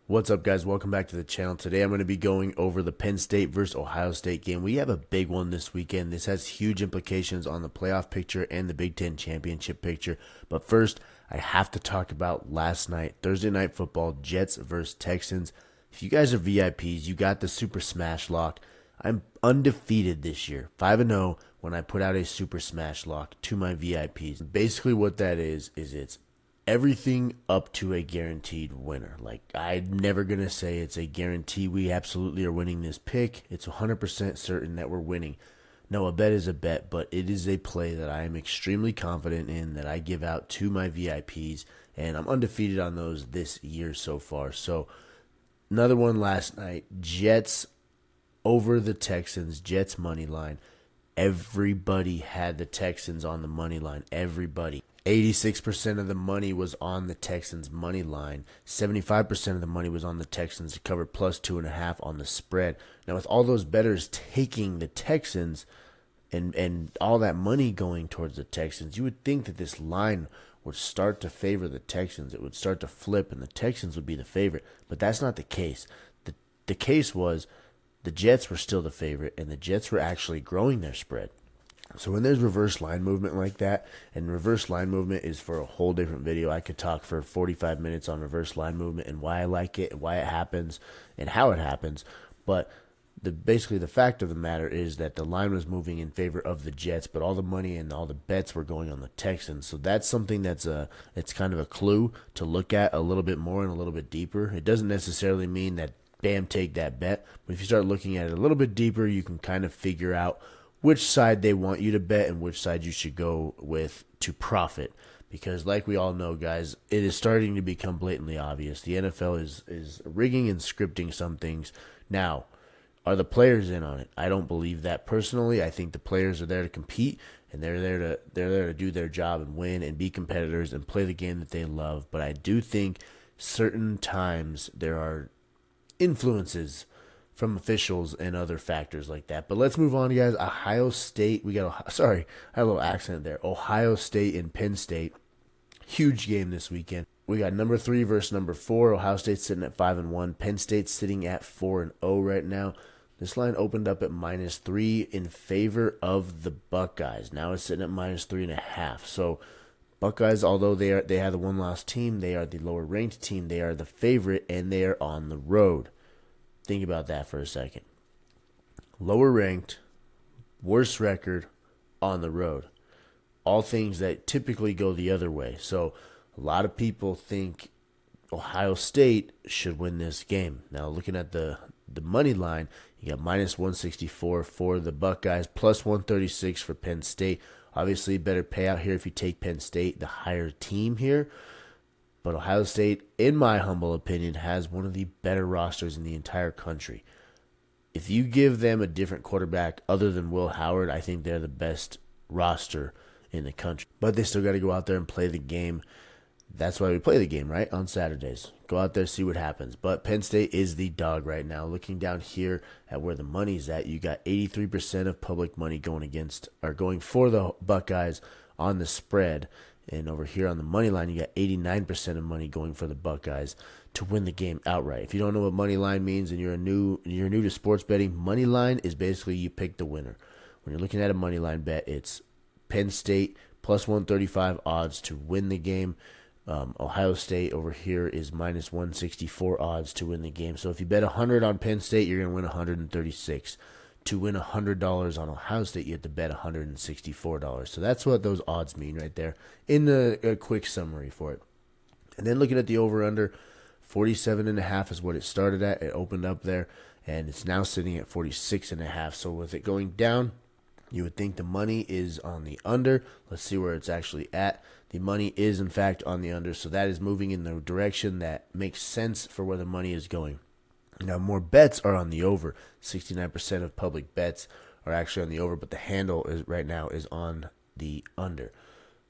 What's up, guys? Welcome back to the channel. Today I'm going to be going over the Penn State versus Ohio State game. We have a big one this weekend. This has huge implications on the playoff picture and the Big Ten championship picture. But first, I have to talk about last night, Thursday Night Football, Jets versus Texans. If you guys are VIPs, you got the Super Smash Lock. I'm undefeated this year, 5-0 when I put out a Super Smash Lock to my VIPs. Basically what that is it's everything up to a guaranteed winner. Like, I'm never going to say it's a guarantee we absolutely are winning this pick. It's 100% certain that we're winning. No, a bet is a bet, but it is a play that I am extremely confident in, that I give out to my VIPs, and I'm undefeated on those this year so far. So, another one last night, Jets over the Texans, Jets money line. Everybody had the Texans on the money line. Everybody. 86% of the money was on the Texans money line. 75% of the money was on the Texans to cover plus 2.5 on the spread. Now, with all those bettors taking the Texans and all that money going towards the Texans, you would think that this line would start to favor the Texans. It would start to flip and the Texans would be the favorite. But that's not the case. The case was the Jets were still the favorite, and the Jets were actually growing their spread. So when there's reverse line movement like that, and reverse line movement is for a whole different video. I could talk for 45 minutes on reverse line movement and why I like it and why it happens and how it happens. But basically the fact of the matter is that the line was moving in favor of the Jets, but all the money and all the bets were going on the Texans. So that's something it's kind of a clue to look at a little bit more and a little bit deeper. It doesn't necessarily mean that bam, take that bet. But if you start looking at it a little bit deeper, you can kind of figure out which side they want you to bet and which side you should go with to profit. Because like we all know, guys, it is starting to become blatantly obvious. The NFL is rigging and scripting some things. Now, are the players in on it? I don't believe that personally. I think the players are there to compete, and they're there to do their job and win and be competitors and play the game that they love. But I do think certain times there are influences from officials and other factors like that. But let's move on, guys. Ohio State. I had a little accent there. Ohio State and Penn State. Huge game this weekend. We got number 3 versus number 4. Ohio State's sitting at 5-1. Penn State's sitting at 4-0 right now. This line opened up at -3 in favor of the Buckeyes. Now it's sitting at -3.5. So Buckeyes, although they have the one-loss team, they are the lower-ranked team. They are the favorite, and they are on the road. Think about that for a second. Lower ranked, worse record, on the road. All things that typically go the other way. So a lot of people think Ohio State should win this game. Now, looking at the money line, you got -164 for the Buckeyes, +136 for Penn State. Obviously, better payout here if you take Penn State, the higher team here. But Ohio State, in my humble opinion, has one of the better rosters in the entire country. If you give them a different quarterback other than Will Howard, I think they're the best roster in the country. But they still got to go out there and play the game. That's why we play the game, right? On Saturdays. Go out there, see what happens. But Penn State is the dog right now. Looking down here at where the money's at, you got 83% of public money going for the Buckeyes on the spread. And over here on the money line, you got 89% of money going for the Buckeyes to win the game outright. If you don't know what money line means and you're new to sports betting, money line is basically you pick the winner. When you're looking at a money line bet, it's Penn State +135 odds to win the game. Ohio State over here is -164 odds to win the game. So if you bet 100 on Penn State, you're going to win 136. To win $100 on Ohio State, you have to bet $164. So that's what those odds mean right there in a quick summary for it. And then looking at the over-under, 47.5 is what it started at. It opened up there, and it's now sitting at 46.5. So with it going down, you would think the money is on the under. Let's see where it's actually at. The money is, in fact, on the under. So that is moving in the direction that makes sense for where the money is going. Now, more bets are on the over. 69% of public bets are actually on the over, but the handle right now is on the under.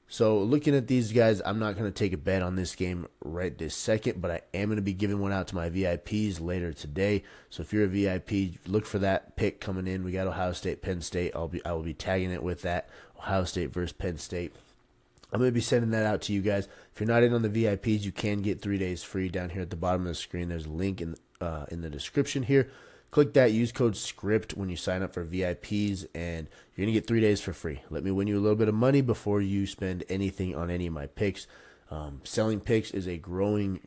So looking at these guys, I'm not going to take a bet on this game right this second, but I am going to be giving one out to my VIPs later today. So if you're a VIP, look for that pick coming in. We got Ohio State, Penn State. I will be tagging it with that. Ohio State versus Penn State. I'm going to be sending that out to you guys. If you're not in on the VIPs, you can get 3 days free down here at the bottom of the screen. There's a link in the description here. Click that, use code SCRIPT when you sign up for VIPs, and you're going to get 3 days for free. Let me win you a little bit of money before you spend anything on any of my picks. Selling picks is a growing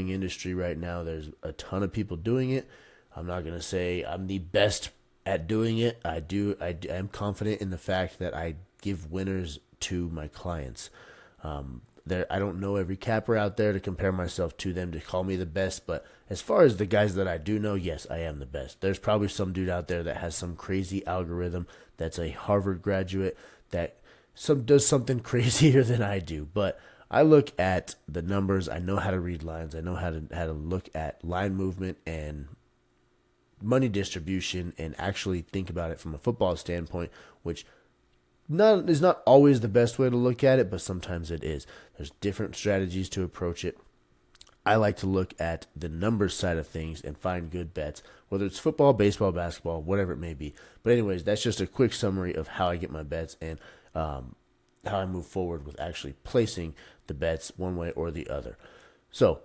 industry right now. There's a ton of people doing it. I'm not going to say I'm the best at doing it. I am confident in the fact that I give winners to my clients. I don't know every capper out there to compare myself to them to call me the best, but as far as the guys that I do know, yes, I am the best. There's probably some dude out there that has some crazy algorithm that's a Harvard graduate that does something crazier than I do, but I look at the numbers. I know how to read lines. I know how to look at line movement and money distribution and actually think about it from a football standpoint, which is not always the best way to look at it, but sometimes it is. There's different strategies to approach it. I like to look at the numbers side of things and find good bets, whether it's football, baseball, basketball, whatever it may be. But anyways, that's just a quick summary of how I get my bets and how I move forward with actually placing the bets one way or the other. So,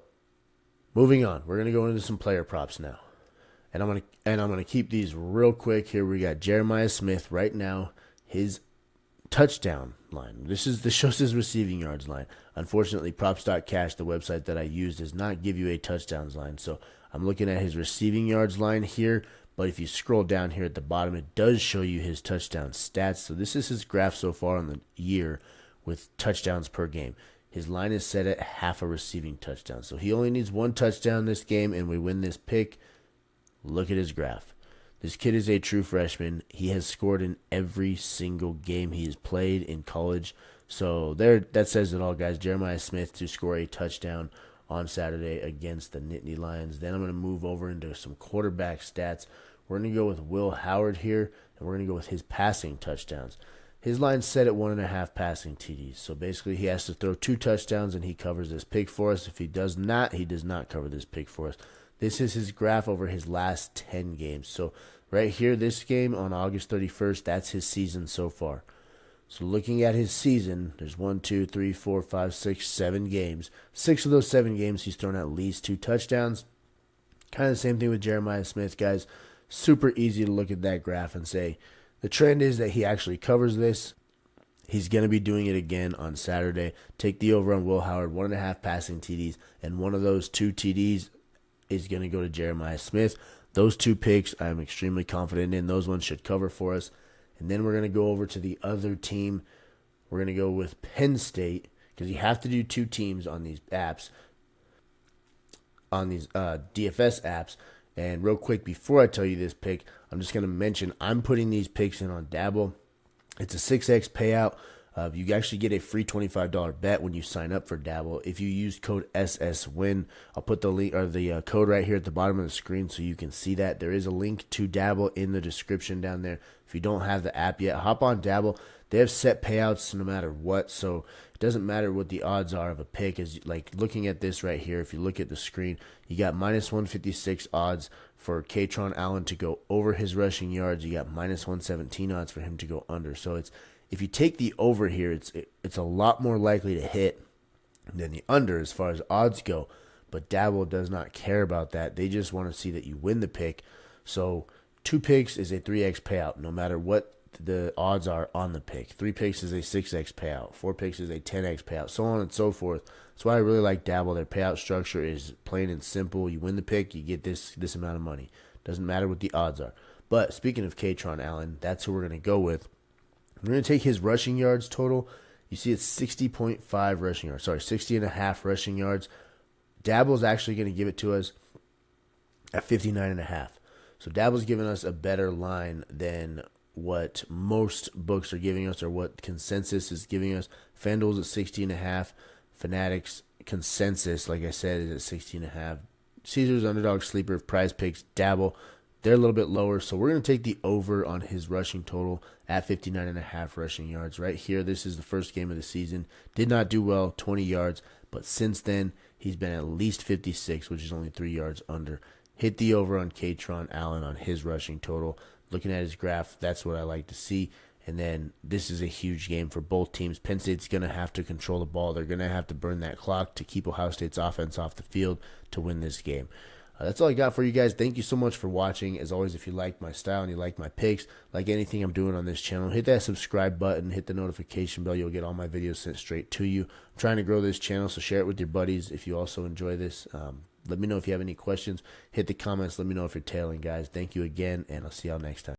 moving on, we're going to go into some player props now. And I'm going to keep these real quick. Here we got Jeremiah Smith right now, his touchdown line. This shows his receiving yards line. Unfortunately, props.cash, the website that I use, does not give you a touchdowns line. So I'm looking at his receiving yards line here, but if you scroll down here at the bottom, it does show you his touchdown stats. So this is his graph so far on the year with touchdowns per game. His line is set at half a receiving touchdown. So he only needs one touchdown this game, and we win this pick. Look at his graph. This kid is a true freshman. He has scored in every single game he has played in college. So that says it all, guys. Jeremiah Smith to score a touchdown on Saturday against the Nittany Lions. Then I'm going to move over into some quarterback stats. We're going to go with Will Howard here, and we're going to go with his passing touchdowns. His line's set at 1.5 passing TDs. So basically he has to throw 2 touchdowns, and he covers this pick for us. If he does not, he does not cover this pick for us. This is his graph over his last 10 games. So right here, this game on August 31st, that's his season so far. So looking at his season, there's 1, 2, 3, 4, 5, 6, 7 games. 6 of those 7 games, he's thrown at least 2 touchdowns. Kind of the same thing with Jeremiah Smith, guys. Super easy to look at that graph and say, the trend is that he actually covers this. He's going to be doing it again on Saturday. Take the over on Will Howard, 1.5 passing TDs, and one of those 2 TDs is going to go to Jeremiah Smith. Those 2 picks I'm extremely confident in. Those ones should cover for us. And then we're going to go over to the other team. We're going to go with Penn State because you have to do 2 teams on these apps, on these DFS apps. And real quick, before I tell you this pick, I'm just going to mention I'm putting these picks in on Dabble. It's a 6x payout. You actually get a free $25 bet when you sign up for Dabble. If you use code SSWIN, I'll put the link or the code right here at the bottom of the screen so you can see that. There is a link to Dabble in the description down there. If you don't have the app yet, hop on Dabble. They have set payouts no matter what, so it doesn't matter what the odds are of a pick. Is like looking at this right here. If you look at the screen, you got minus 156 odds for Katron Allen to go over his rushing yards. You got minus 117 odds for him to go under. So if you take the over here, it's a lot more likely to hit than the under as far as odds go. But Dabble does not care about that. They just want to see that you win the pick. So 2 picks is a 3x payout, no matter what the odds are on the pick. 3 picks is a 6x payout. 4 picks is a 10x payout, so on and so forth. That's why I really like Dabble. Their payout structure is plain and simple. You win the pick, you get this amount of money. Doesn't matter what the odds are. But speaking of Katron Allen, that's who we're going to go with. We're going to take his rushing yards total. You see it's 60.5 rushing yards. Sorry, 60.5 rushing yards. Dabble's actually going to give it to us at 59.5. So Dabble's giving us a better line than what most books are giving us or what consensus is giving us. FanDuel's at 60.5. Fanatics consensus, like I said, is at 60.5. Caesar's Underdog Sleeper, Prizepicks, Dabble, they're a little bit lower. So we're going to take the over on his rushing total at 59.5 rushing yards. Right here, this is the first game of the season. Did not do well, 20 yards. But since then, he's been at least 56, which is only 3 yards under. Hit the over on Katron Allen on his rushing total. Looking at his graph, that's what I like to see. And then this is a huge game for both teams. Penn State's going to have to control the ball. They're going to have to burn that clock to keep Ohio State's offense off the field to win this game. That's all I got for you guys. Thank you so much for watching. As always, if you like my style and you like my picks, like anything I'm doing on this channel, hit that subscribe button, hit the notification bell. You'll get all my videos sent straight to you. I'm trying to grow this channel, so share it with your buddies if you also enjoy this. Let me know if you have any questions. Hit the comments. Let me know if you're tailing, guys. Thank you again, and I'll see y'all next time.